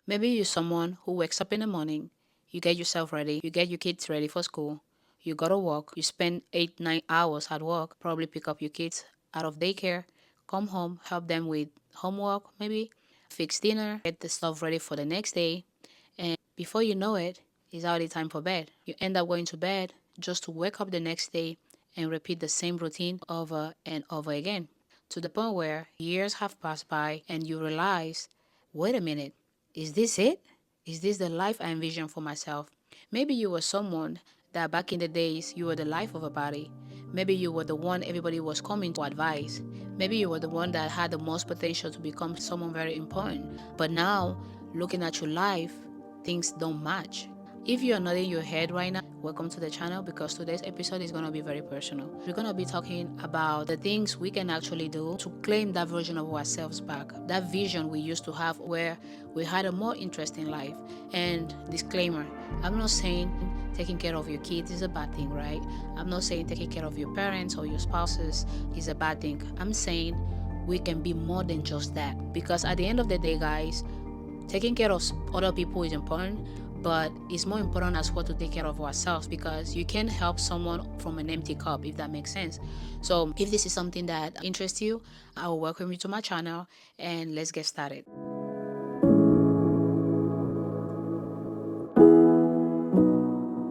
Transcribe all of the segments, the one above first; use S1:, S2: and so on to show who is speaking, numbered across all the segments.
S1: Maybe you're someone who wakes up in the morning, you get yourself ready, you get your kids ready for school, you go to work, you spend 8, 9 hours at work, probably pick up your kids out of daycare, come home, help them with homework, maybe fix dinner, get the stuff ready for the next day, and before you know it, it's already time for bed. You end up going to bed just to wake up the next day and repeat the same routine over and over again, to the point where years have passed by and you realize, wait a minute, is this it? Is this the life I envisioned for myself? Maybe you were someone that back in the days you were the life of a party. Maybe you were the one everybody was coming to advise. Maybe you were the one that had the most potential to become someone very important. But now, looking at your life, things don't match. If you are nodding your head right now, welcome to the channel because today's episode is going to be very personal. We're going to be talking about the things we can actually do to claim that version of ourselves back, that vision we used to have where we had a more interesting life. And disclaimer, I'm not saying taking care of your kids is a bad thing, right? I'm not saying taking care of your parents or your spouses is a bad thing. I'm saying we can be more than just that, because at the end of the day, guys, taking care of other people is important, but it's more important as well to take care of ourselves, because you can't help someone from an empty cup, if that makes sense. So if this is something that interests you, I will welcome you to my channel and let's get started.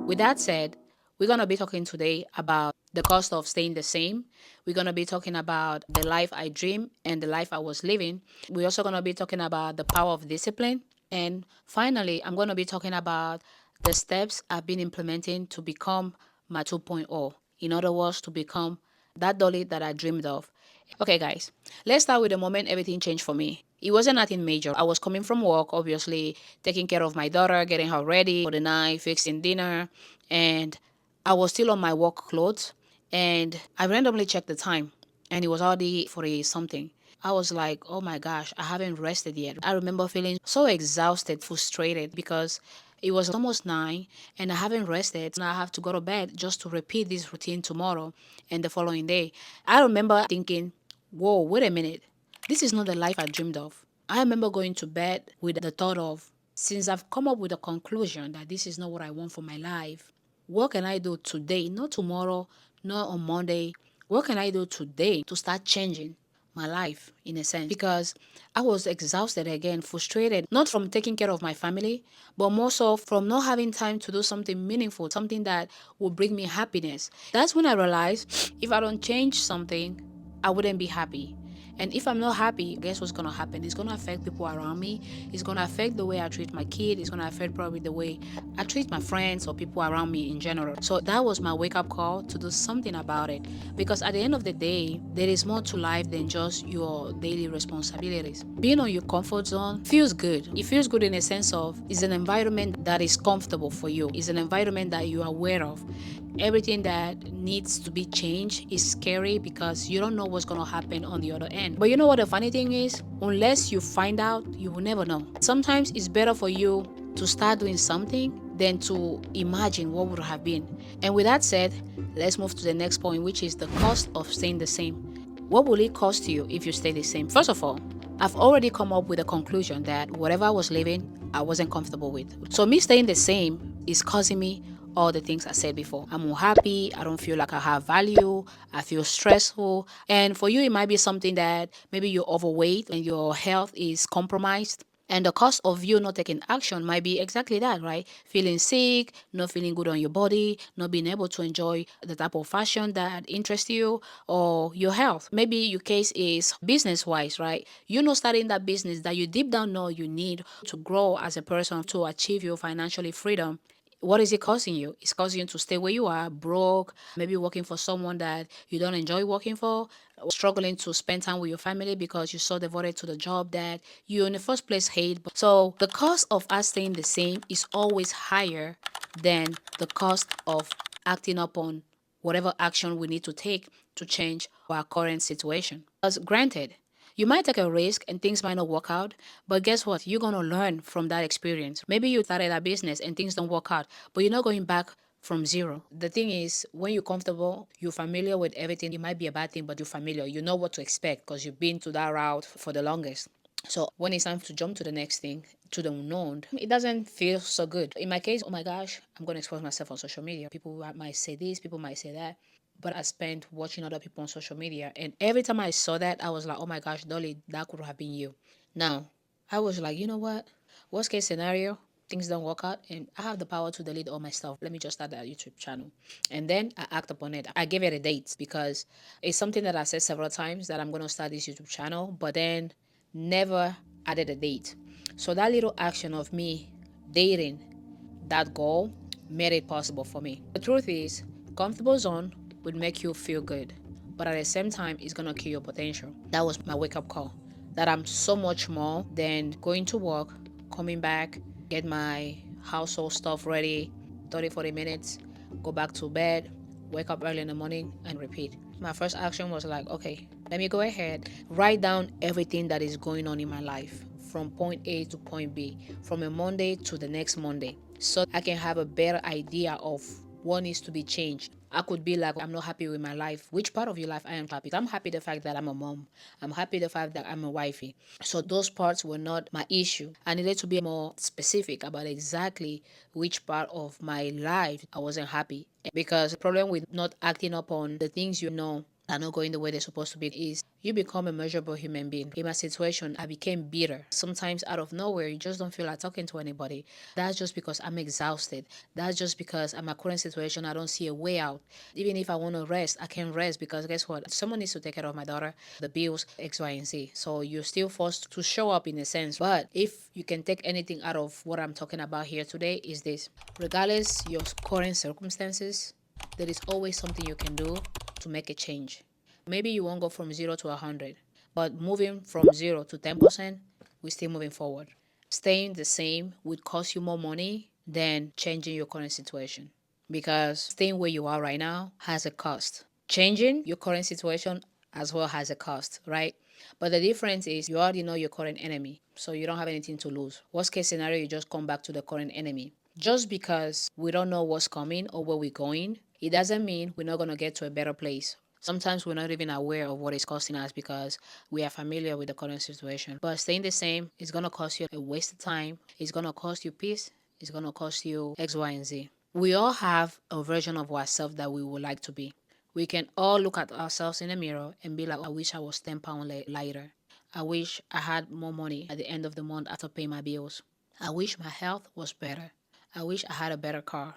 S1: With that said, we're going to be talking today about the cost of staying the same. We're going to be talking about the life I dream and the life I was living. We're also going to be talking about the power of discipline. And finally, I'm going to be talking about the steps I've been implementing to become my 2.0. In other words, to become that Dolly that I dreamed of. Okay, guys, let's start with the moment everything changed for me. It wasn't nothing major. I was coming from work, obviously, taking care of my daughter, getting her ready for the night, fixing dinner, and I was still on my work clothes. And I randomly checked the time, and it was already 40 something. I was like, oh my gosh, I haven't rested yet. I remember feeling so exhausted, frustrated, because it was almost 9 and I haven't rested. And I have to go to bed just to repeat this routine tomorrow and the following day. I remember thinking, whoa, wait a minute. This is not the life I dreamed of. I remember going to bed with the thought of, since I've come up with a conclusion that this is not what I want for my life, what can I do today, not tomorrow, not on Monday? What can I do today to start changing my life in a sense? Because I was exhausted again, frustrated, not from taking care of my family, but more so from not having time to do something meaningful, something that will bring me happiness. That's when I realized if I don't change something, I wouldn't be happy. And if I'm not happy, guess what's gonna happen? It's gonna affect people around me. It's gonna affect the way I treat my kid. It's gonna affect probably the way I treat my friends or people around me in general. So that was my wake up call to do something about it. Because at the end of the day, there is more to life than just your daily responsibilities. Being on your comfort zone feels good. It feels good in a sense of it's an environment that is comfortable for you. It's an environment that you are aware of. Everything that needs to be changed is scary because you don't know what's going to happen on the other end. But you know what the funny thing is? Unless you find out, you will never know. Sometimes it's better for you to start doing something than to imagine what would have been. And with that said, let's move to the next point, which is the cost of staying the same. What will it cost you if you stay the same? First of all, I've already come up with a conclusion that whatever I was living, I wasn't comfortable with. So me staying the same is causing me all the things I said before. I'm unhappy. I don't feel like I have value. I feel stressful. And for you, it might be something that maybe you're overweight and your health is compromised. And the cost of you not taking action might be exactly that, right? Feeling sick, not feeling good on your body, not being able to enjoy the type of fashion that interests you, or your health. Maybe your case is business wise, right? You're not starting that business that you deep down know you need to grow as a person to achieve your financially freedom. What is it causing you? It's causing you to stay where you are, broke, maybe working for someone that you don't enjoy working for, struggling to spend time with your family because you're so devoted to the job that you in the first place hate. So the cost of us staying the same is always higher than the cost of acting upon whatever action we need to take to change our current situation. Because granted, you might take a risk and things might not work out, but guess what? You're going to learn from that experience. Maybe you started a business and things don't work out, but you're not going back from zero. The thing is, when you're comfortable, you're familiar with everything. It might be a bad thing, but you're familiar. You know what to expect because you've been to that route for the longest. So when it's time to jump to the next thing, to the unknown, it doesn't feel so good. In my case, oh my gosh, I'm going to expose myself on social media. People might say this, people might say that. But I spent watching other people on social media. And every time I saw that, I was like, oh my gosh, Dolly, that could have been you. Now, I was like, you know what? Worst case scenario, things don't work out and I have the power to delete all my stuff. Let me just start that YouTube channel. And then I act upon it. I gave it a date because it's something that I said several times that I'm going to start this YouTube channel, but then never added a date. So that little action of me dating that goal made it possible for me. The truth is, comfortable zone would make you feel good, but at the same time, it's gonna kill your potential. That was my wake up call. That I'm so much more than going to work, coming back, get my household stuff ready, 30, 40 minutes, go back to bed, wake up early in the morning, and repeat. My first action was like, okay, let me go ahead, write down everything that is going on in my life from point A to point B, from a Monday to the next Monday, so I can have a better idea of what needs to be changed. I could be like, I'm not happy with my life. Which part of your life I am happy? I'm happy the fact that I'm a mom. I'm happy the fact that I'm a wifey. So those parts were not my issue. I needed to be more specific about exactly which part of my life I wasn't happy. Because the problem with not acting upon the things you know are not going the way they're supposed to be is you become a miserable human being. In my situation, I became bitter. Sometimes out of nowhere, you just don't feel like talking to anybody. That's just because I'm exhausted. That's just because in my current situation, I don't see a way out. Even if I want to rest, I can't rest because guess what? Someone needs to take care of my daughter, the bills, X, Y, and Z. So you're still forced to show up in a sense. But if you can take anything out of what I'm talking about here today, is this: regardless your current circumstances, there is always something you can do to make a change. Maybe you won't go from 0 to 100, but moving from 0 to 10%, we're still moving forward. Staying the same would cost you more money than changing your current situation because staying where you are right now has a cost. Changing your current situation as well has a cost, right? But the difference is you already know your current enemy, so you don't have anything to lose. Worst case scenario, you just come back to the current enemy. Just because we don't know what's coming or where we're going, it doesn't mean we're not going to get to a better place. Sometimes we're not even aware of what it's costing us because we are familiar with the current situation. But staying the same is going to cost you a waste of time. It's going to cost you peace. It's going to cost you X, Y, and Z. We all have a version of ourselves that we would like to be. We can all look at ourselves in the mirror and be like, I wish I was 10 pounds lighter. I wish I had more money at the end of the month after paying my bills. I wish my health was better. I wish I had a better car.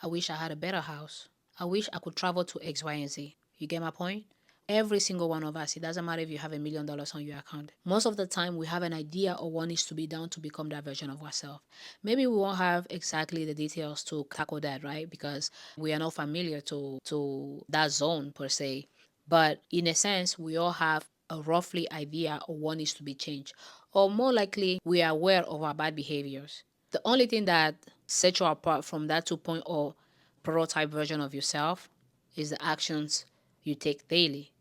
S1: I wish I had a better house. I wish I could travel to X, Y, and Z. You get my point? Every single one of us, it doesn't matter if you have $1 million on your account. Most of the time, we have an idea of what needs to be done to become that version of ourselves. Maybe we won't have exactly the details to tackle that, right? Because we are not familiar to that zone per se. But in a sense, we all have a roughly idea of what needs to be changed. Or more likely, we are aware of our bad behaviors. The only thing that sets you apart from that 2.0 prototype version of yourself is the actions you take daily.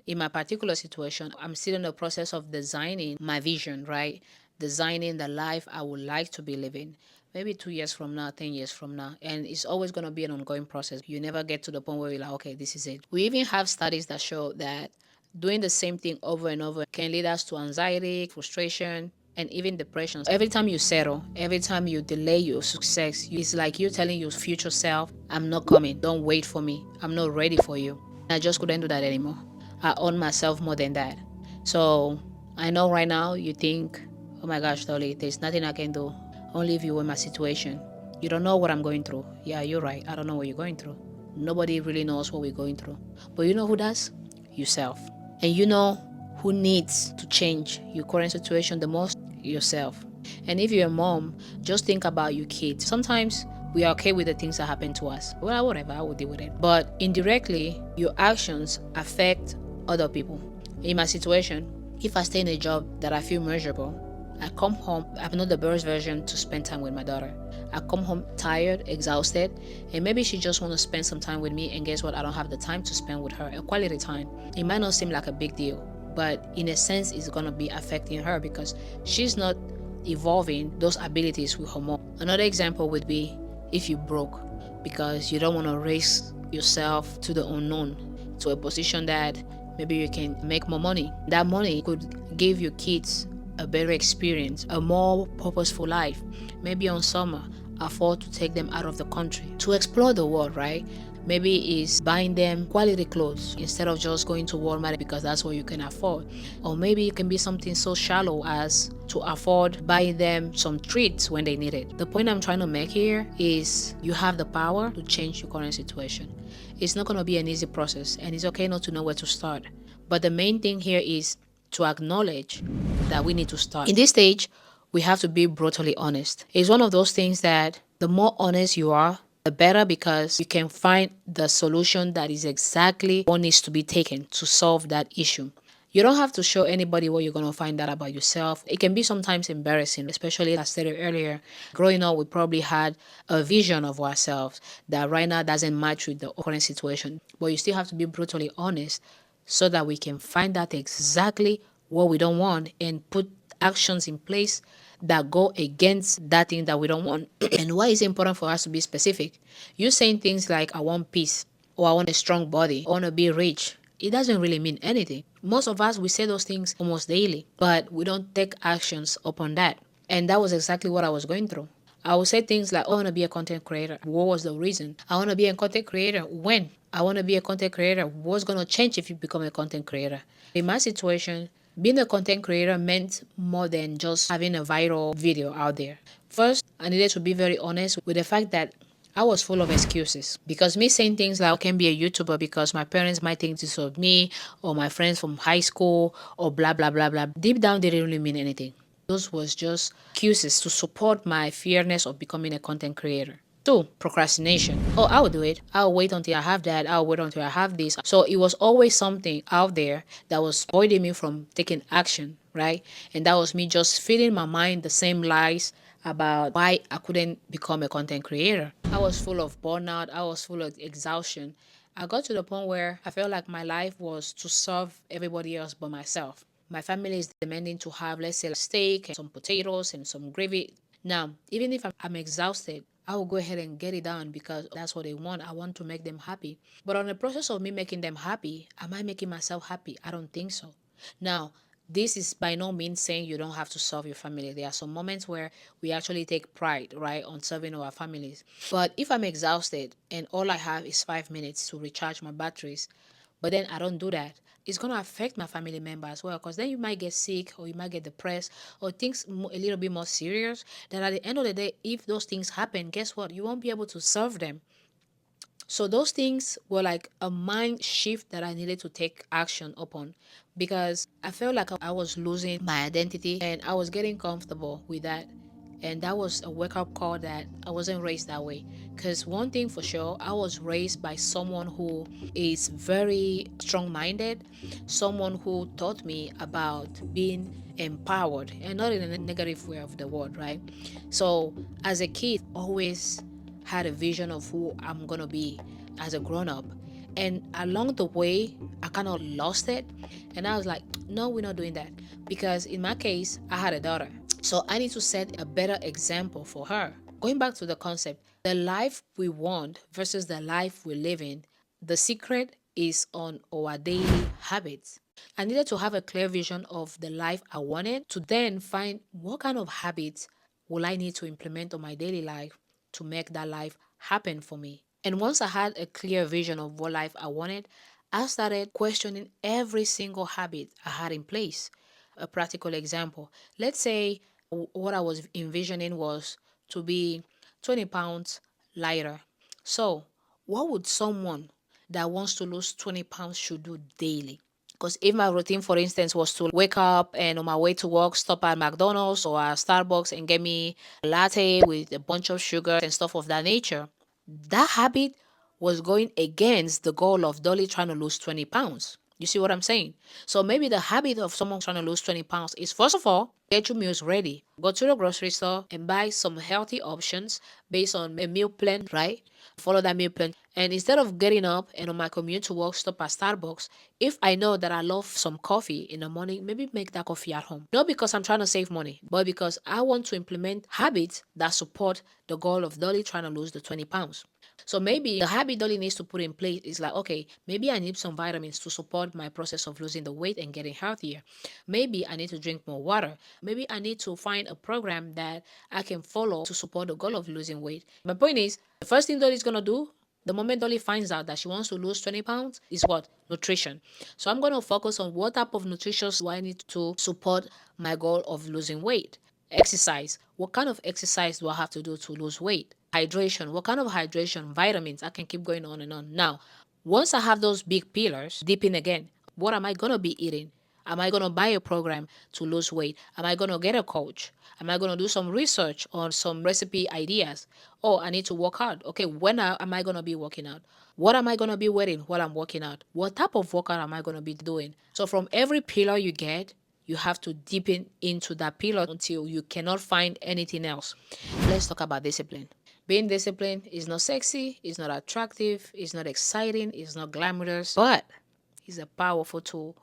S1: In my particular situation, I'm still in the process of designing my vision, right? Designing the life I would like to be living. Maybe 2 years from now, 10 years from now. And it's always going to be an ongoing process. You never get to the point where you're like, okay, this is it. We even have studies that show that doing the same thing over and over can lead us to anxiety, frustration, and even depression. Every time you settle, every time you delay your success, it's like you're telling your future self, I'm not coming. Don't wait for me. I'm not ready for you. I just couldn't do that anymore. I own myself more than that. So I know right now you think, oh my gosh, Dolly, there's nothing I can do. Only if you were in my situation. You don't know what I'm going through. Yeah, you're right. I don't know what you're going through. Nobody really knows what we're going through. But you know who does? Yourself. And you know who needs to change your current situation the most? Yourself. And if you're a mom, just think about your kids. Sometimes we are okay with the things that happen to us. Well, whatever, I will deal with it. But indirectly, your actions affect other people. In my situation, if I stay in a job that I feel miserable, I come home, I'm not the best version to spend time with my daughter. I come home tired, exhausted, and maybe she just want to spend some time with me, and guess what? I don't have the time to spend with her, a quality time. It might not seem like a big deal, but in a sense, it's going to be affecting her because she's not evolving those abilities with her mom. Another example would be if you broke because you don't want to raise yourself to the unknown, to a position that maybe you can make more money. That money could give your kids a better experience, a more purposeful life. Maybe on summer, afford to take them out of the country to explore the world, right? Maybe it's buying them quality clothes instead of just going to Walmart because that's what you can afford. Or maybe it can be something so shallow as to afford buying them some treats when they need it. The point I'm trying to make here is you have the power to change your current situation. It's not going to be an easy process, and it's okay not to know where to start. But the main thing here is to acknowledge that we need to start. In this stage, we have to be brutally honest. It's one of those things that the more honest you are, the better, because you can find the solution that is exactly what needs to be taken to solve that issue. You don't have to show anybody what you're going to find out about yourself. It can be sometimes embarrassing, especially as I said earlier. Growing up, we probably had a vision of ourselves that right now doesn't match with the current situation. But you still have to be brutally honest so that we can find out exactly what we don't want and put actions in place that go against that thing that we don't want. And why is it important for us to be specific? You saying things like, I want peace, or I want a strong body, I want to be rich. It doesn't really mean anything. Most of us, we say those things almost daily, but we don't take actions upon that. And that was exactly what I was going through. I would say things like, I want to be a content creator. What was the reason? I want to be a content creator. When? I want to be a content creator. What's going to change if you become a content creator? In my situation, being a content creator meant more than just having a viral video out there. First, I needed to be very honest with the fact that I was full of excuses, because me saying things like I can be a YouTuber because my parents might think this of me, or my friends from high school, or blah blah blah blah, deep down didn't really mean anything. Those was just excuses to support my fearness of becoming a content creator. Two, procrastination. Oh, I'll do it. I'll wait until I have that. I'll wait until I have this. So it was always something out there that was avoiding me from taking action, right? And that was me just feeding my mind the same lies about why I couldn't become a content creator. I was full of burnout. I was full of exhaustion. I got to the point where I felt like my life was to serve everybody else but myself. My family is demanding to have, let's say, steak and some potatoes and some gravy. Now, even if I'm exhausted, I will go ahead and get it done because that's what they want. I want to make them happy. But on the process of me making them happy, am I making myself happy? I don't think so. Now, this is by no means saying you don't have to serve your family. There are some moments where we actually take pride, right, on serving our families. But if I'm exhausted and all I have is 5 minutes to recharge my batteries, but then I don't do that, it's going to affect my family member as well, because then you might get sick, or you might get depressed, or things a little bit more serious. Then at the end of the day, if those things happen, guess what? You won't be able to serve them. So those things were like a mind shift that I needed to take action upon, because I felt like I was losing my identity and I was getting comfortable with that. And that was a wake up call that I wasn't raised that way. Because one thing for sure, I was raised by someone who is very strong minded, someone who taught me about being empowered, and not in a negative way of the word, right? So as a kid, always had a vision of who I'm gonna be as a grown up. And along the way, I kind of lost it. And I was like, no, we're not doing that. Because in my case, I had a daughter. So I need to set a better example for her. Going back to the concept, the life we want versus the life we live in, the secret is on our daily habits. I needed to have a clear vision of the life I wanted to then find what kind of habits will I need to implement on my daily life to make that life happen for me. And once I had a clear vision of what life I wanted, I started questioning every single habit I had in place. A practical example, let's say what I was envisioning was to be 20 pounds lighter. So, what would someone that wants to lose 20 pounds should do daily? Because if my routine, for instance, was to wake up and on my way to work, stop at McDonald's or at Starbucks and get me a latte with a bunch of sugar and stuff of that nature, that habit was going against the goal of Dolly trying to lose 20 pounds. You see what I'm saying? So maybe the habit of someone trying to lose 20 pounds is, first of all, get your meals ready. Go to the grocery store and buy some healthy options based on a meal plan, right? Follow that meal plan. And instead of getting up and on my commute to work, stop at Starbucks, if I know that I love some coffee in the morning, maybe make that coffee at home. Not because I'm trying to save money, but because I want to implement habits that support the goal of Dolly trying to lose the 20 pounds. So maybe the habit Dolly needs to put in place is like, okay, maybe I need some vitamins to support my process of losing the weight and getting healthier. Maybe I need to drink more water. Maybe I need to find a program that I can follow to support the goal of losing weight. My point is, the first thing Dolly's gonna do the moment Dolly finds out that she wants to lose 20 pounds is what? Nutrition. So I'm gonna focus on what type of nutrition do I need to support my goal of losing weight. Exercise. What kind of exercise do I have to do to lose weight? Hydration. What kind of hydration? Vitamins. I can keep going on and on. Now, once I have those big pillars, deep in again, what am I going to be eating? Am I going to buy a program to lose weight? Am I going to get a coach? Am I going to do some research on some recipe ideas? Oh, I need to work out. Okay, am I going to be working out? What am I going to be wearing while I'm working out? What type of workout am I going to be doing? So, from every pillar you get, you have to deepen into that pillar until you cannot find anything else. Let's talk about discipline. Being disciplined is not sexy, it's not attractive, it's not exciting, it's not glamorous, but it's a powerful tool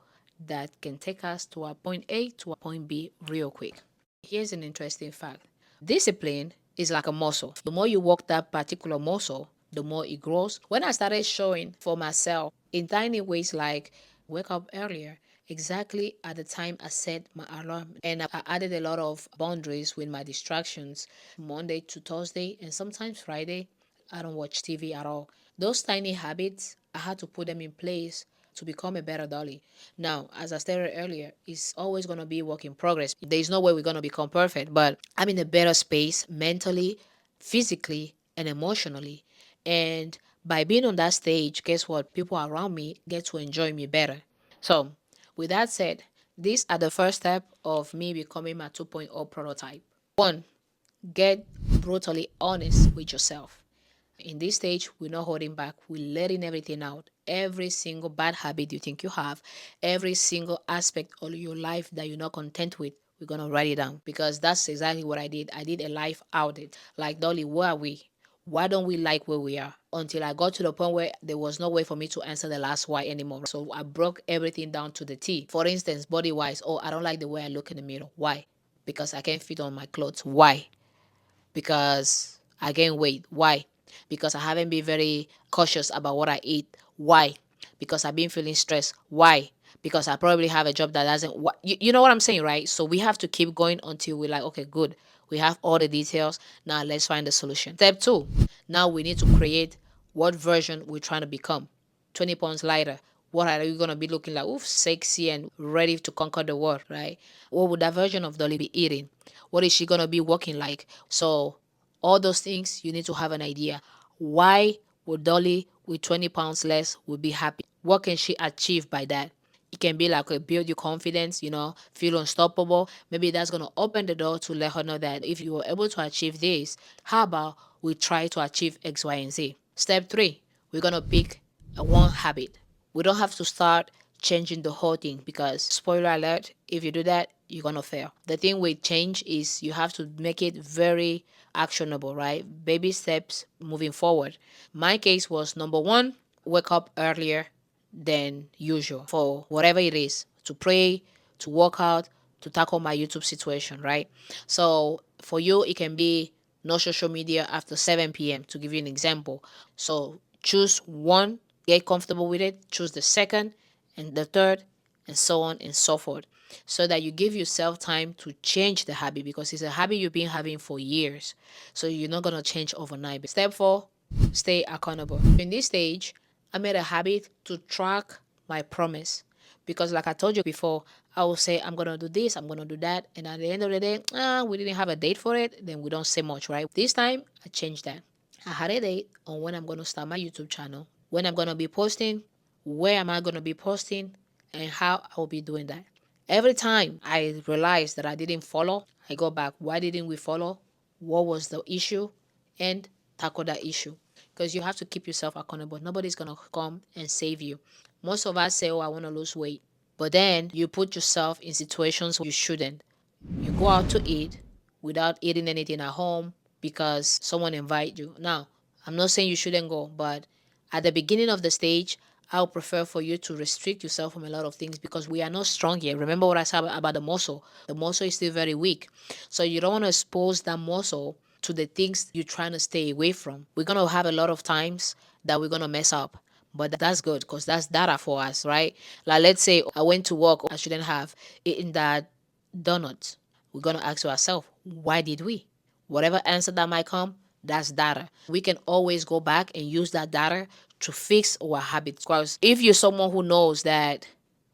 S1: that can take us to a point A to a point B real quick. Here's an interesting fact. Discipline is like a muscle. The more you work that particular muscle, the more it grows. When I started showing for myself in tiny ways like wake up earlier, exactly at the time I set my alarm, and I added a lot of boundaries with my distractions. Monday to Thursday and sometimes Friday, I don't watch TV at all. Those tiny habits, I had to put them in place to become a better Dolly. Now, as I stated earlier, it's always going to be a work in progress. There's no way we're going to become perfect, but I'm in a better space mentally, physically, and emotionally. And by being on that stage, guess what? People around me get to enjoy me better. So, with that said, these are the first step of me becoming my 2.0 prototype. One, get brutally honest with yourself. In this stage, we're not holding back. We're letting everything out. Every single bad habit you think you have, every single aspect of your life that you're not content with, we're going to write it down because that's exactly what I did. I did a life audit. Like, Dolly, where are we? Why don't we like where we are? Until I got to the point where there was no way for me to answer the last why anymore. So I broke everything down to the T. For instance, body wise, oh, I don't like the way I look in the mirror. Why? Because I can't fit on my clothes. Why? Because I gain weight. Why? Because I haven't been very cautious about what I eat. Why? Because I've been feeling stressed. Why? Because I probably have a job that doesn't. You know what I'm saying, right? So we have to keep going until we're like, okay, good. We have all the details. Now let's find the solution. Step two. Now we need to create what version we're trying to become. 20 pounds lighter. What are you going to be looking like? Oof, sexy and ready to conquer the world, right? What would that version of Dolly be eating? What is she going to be walking like? So, all those things, you need to have an idea. Why would Dolly with 20 pounds less would be happy? What can she achieve by that? It can be like a build your confidence, feel unstoppable. Maybe that's going to open the door to let her know that if you were able to achieve this, how about we try to achieve X, Y, and Z? Step three, we're going to pick a one habit. We don't have to start changing the whole thing because, spoiler alert, if you do that, you're going to fail. The thing with change is you have to make it very actionable, right? Baby steps moving forward. My case was number one, wake up earlier than usual for whatever it is, to pray, to work out, to tackle my YouTube situation, right? So for you, it can be no social media after 7 p.m., to give you an example. So choose one, get comfortable with it, choose the second and the third, and so on and so forth, so that you give yourself time to change the habit because it's a habit you've been having for years. So you're not going to change overnight. Step four, stay accountable. In this stage, I made a habit to track my promise because, like I told you before, I will say, I'm going to do this, I'm going to do that. And at the end of the day, we didn't have a date for it. Then we don't say much, right? This time, I changed that. I had a date on when I'm going to start my YouTube channel, when I'm going to be posting, where am I going to be posting, and how I will be doing that. Every time I realize that I didn't follow, I go back. Why didn't we follow? What was the issue? And tackle that issue. Because you have to keep yourself accountable. Nobody's going to come and save you. Most of us say, oh, I want to lose weight. But then you put yourself in situations where you shouldn't. You go out to eat without eating anything at home because someone invited you. Now, I'm not saying you shouldn't go, but at the beginning of the stage, I would prefer for you to restrict yourself from a lot of things because we are not strong yet. Remember what I said about the muscle? The muscle is still very weak. So you don't want to expose that muscle to the things you're trying to stay away from. We're going to have a lot of times that we're going to mess up. But that's good because that's data for us, right? Like, let's say I went to work, I shouldn't have eaten that donut. we're going to ask ourselves, why did we? Whatever answer that might come, that's data. We can always go back and use that data to fix our habits. Because if you're someone who knows that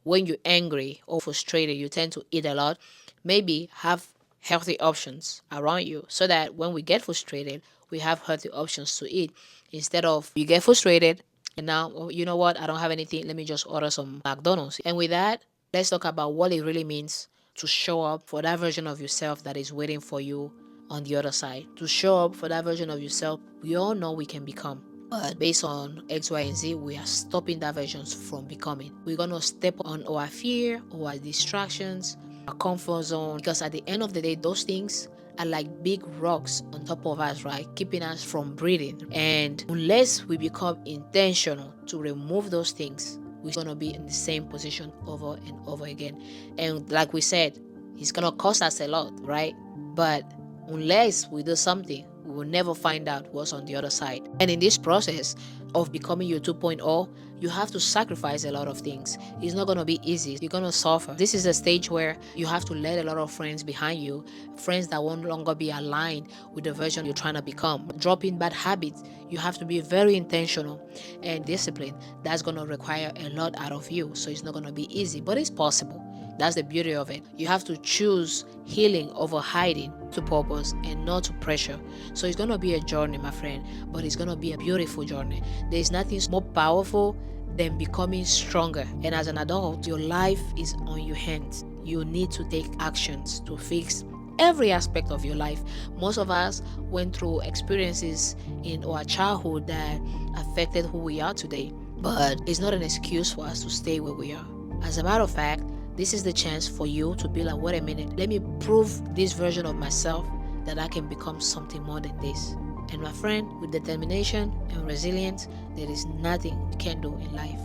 S1: when you're angry or frustrated, you tend to eat a lot, maybe have healthy options around you so that when we get frustrated, we have healthy options to eat instead of you get frustrated and now, oh, you know what, I don't have anything, let me just order some McDonald's. And with that, let's talk about what it really means to show up for that version of yourself that is waiting for you on the other side. To show up for that version of yourself we all know we can become. But based on X, Y, and Z, we are stopping that version from becoming. We're going to step on our fear, our distractions, our comfort zone. Because at the end of the day, those things are like big rocks on top of us, right? Keeping us from breathing. And unless we become intentional to remove those things, we're going to be in the same position over and over again. And like we said, it's going to cost us a lot, right? But unless we do something, we will never find out what's on the other side. And in this process of becoming your 2.0, you have to sacrifice a lot of things. It's not going to be easy. You're going to suffer. This is a stage where you have to let a lot of friends behind you, friends that won't longer be aligned with the version you're trying to become. Dropping bad habits, you have to be very intentional and disciplined. That's going to require a lot out of you. So it's not going to be easy, but it's possible. That's the beauty of it. You have to choose healing over hiding to purpose and not to pressure. So it's going to be a journey, my friend, but it's going to be a beautiful journey. There's nothing more powerful than becoming stronger. And as an adult, your life is on your hands. You need to take actions to fix every aspect of your life. Most of us went through experiences in our childhood that affected who we are today, but it's not an excuse for us to stay where we are. As a matter of fact, this is the chance for you to be like, wait a minute, let me prove this version of myself that I can become something more than this. And my friend, with determination and resilience, there is nothing you can do in life.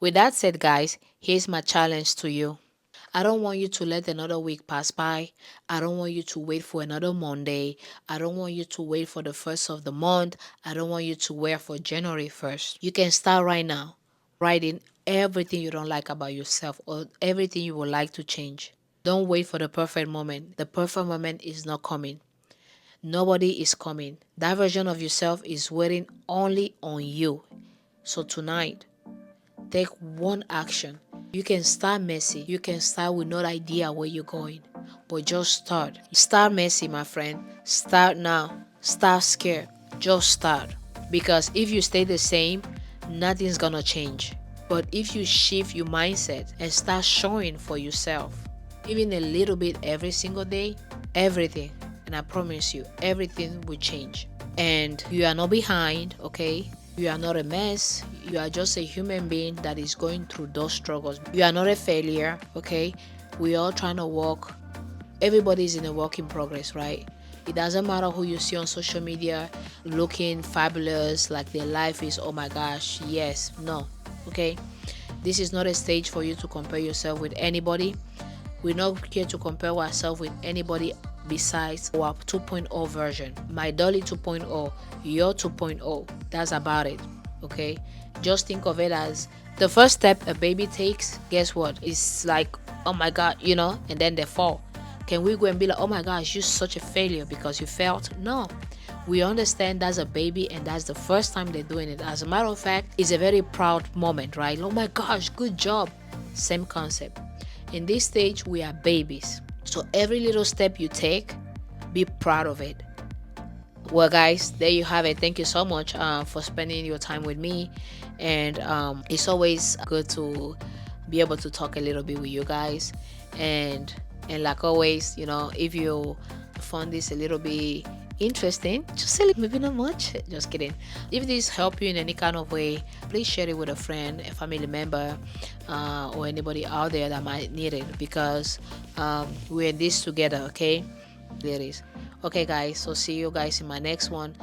S1: With that said, guys, here's my challenge to you. I don't want you to let another week pass by. I don't want you to wait for another Monday. I don't want you to wait for the first of the month. I don't want you to wait for January 1st. You can start right now, writing everything you don't like about yourself or everything you would like to change. Don't wait for the perfect moment. The perfect moment is not coming. Nobody is coming. That version of yourself is waiting only on you. So tonight, take one action. You can start messy. You can start with no idea where you're going. But just start. Start messy, my friend. Start now. Start scared. Just start. Because if you stay the same, nothing's gonna change. But if you shift your mindset and start showing for yourself, even a little bit every single day, everything, and I promise you, everything will change. And you are not behind, okay? You are not a mess. You are just a human being that is going through those struggles. You are not a failure, okay? We all trying to walk. Everybody's in a work in progress, right? It doesn't matter who you see on social media looking fabulous, like their life is, oh my gosh, yes, no, okay? This is not a stage for you to compare yourself with anybody. We're not here to compare ourselves with anybody besides our 2.0 version. My Dolly 2.0, your 2.0. That's about it, okay? Just think of it as the first step a baby takes. Guess what? It's like, oh my God, and then they fall. Can we go and be like, oh my gosh, you're such a failure because you failed? No. We understand that's a baby and that's the first time they're doing it. As a matter of fact, it's a very proud moment, right? Oh my gosh, good job. Same concept. In this stage, we are babies. So every little step you take, be proud of it. Well, guys, there you have it. Thank you so much for spending your time with me. And it's always good to be able to talk a little bit with you guys. And like always, if you found this a little bit interesting, just a little, maybe not much, just kidding. If this helped you in any kind of way, please share it with a friend, a family member, or anybody out there that might need it, because we're in this together, okay, ladies? Okay, guys, so see you guys in my next one,